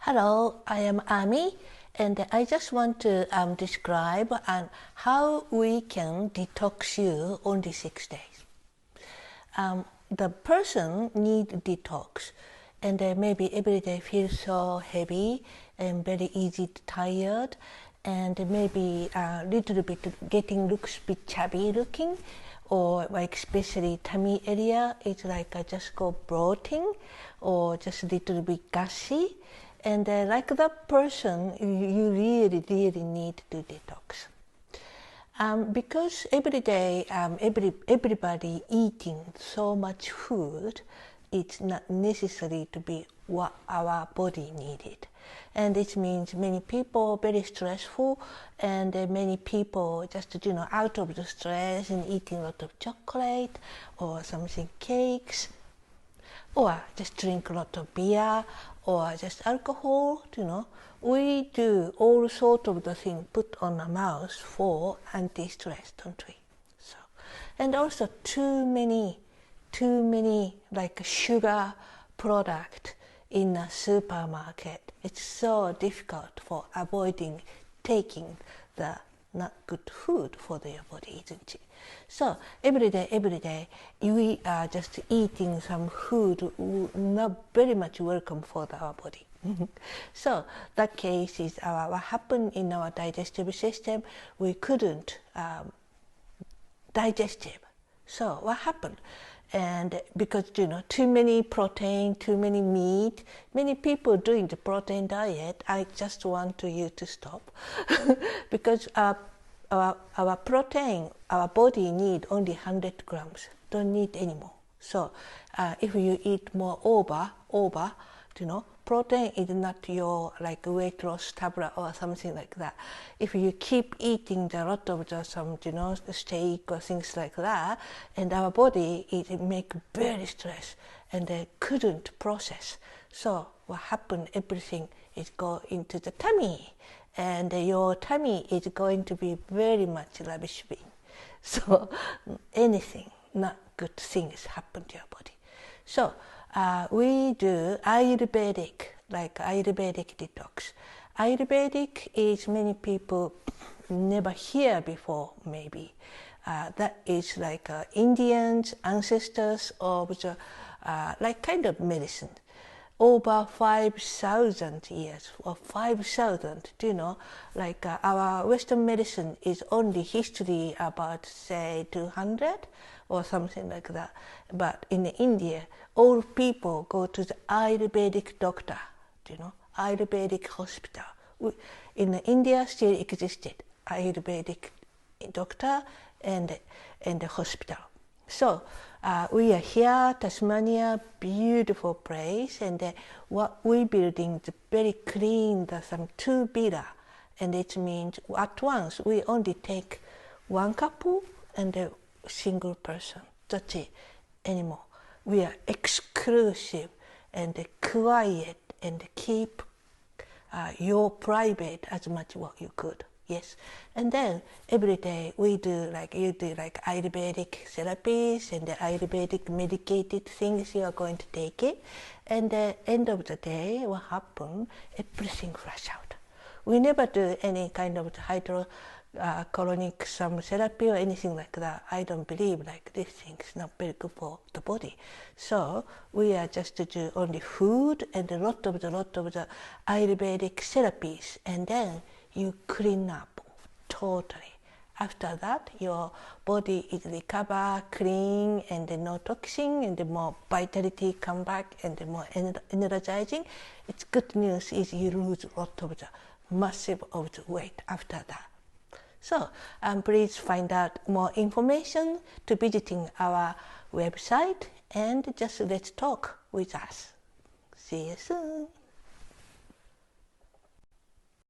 Hello, I am Ami, and I just want to describe how we can detox you only 6 days. The person need detox, and maybe every day feels so heavy and very easy tired, and maybe a little bit looks a bit chubby looking, or like especially tummy area, it's like just go bloating or just a little bit gassy. And like that person, you really need to detox. Because every day, everybody eating so much food, it's not necessary to be what our body needed. And it means many people very stressful, and many people just out of the stress and eating a lot of chocolate or something cakes, or just drink a lot of beer or just alcohol. We do all sort of the thing put on the mouth for anti-stress, don't we? So, and also too many like sugar product in a supermarket. It's so difficult for avoiding taking the not good food for your body, isn't it? So every day we are just eating some food not very much welcome for our body. So that case is what happened in our digestive system. We couldn't digest it. So what happened? And because too many protein, too many meat, many people doing the protein diet, I just want you to stop because our protein, our body need only 100 grams, don't need anymore. So if you eat more over, protein is not your like weight loss tablet or something like that. If you keep eating a lot of some steak or things like that, and our body it make very stress and they couldn't process. So what happened? Everything is go into the tummy, and your tummy is going to be very much rubbish bin. So anything not good things happen to your body. So we do Ayurvedic detox. Ayurvedic is many people never hear before, maybe. That is like Indians, ancestors of the like kind of medicine. Over 5,000 years, or 5,000, like our Western medicine is only history about say 200 or something like that. But in India, all people go to the Ayurvedic doctor, Ayurvedic hospital. In India still existed Ayurvedic doctor and the hospital. So we are here, Tasmania, beautiful place, and what we building the very clean, some 2 villa, and it means at once we only take 1 couple and a single person. That's it anymore. We are exclusive and quiet and keep your private as much what you could. Yes, and then every day we do like you do like Ayurvedic therapies and the Ayurvedic medicated things. You are going to take it, and the end of the day, what happened? Everything flush out. We never do any kind of hydrocolonic some therapy or anything like that. I don't believe like these things not very good for the body. So we are just to do only food and a lot of the Ayurvedic therapies, and then you clean up totally. After that, your body is recover, clean, and no toxin, and the more vitality come back, and the more energizing. It's good news is you lose a lot of the massive of the weight after that. So please find out more information to visiting our website, and just let's talk with us. See you soon.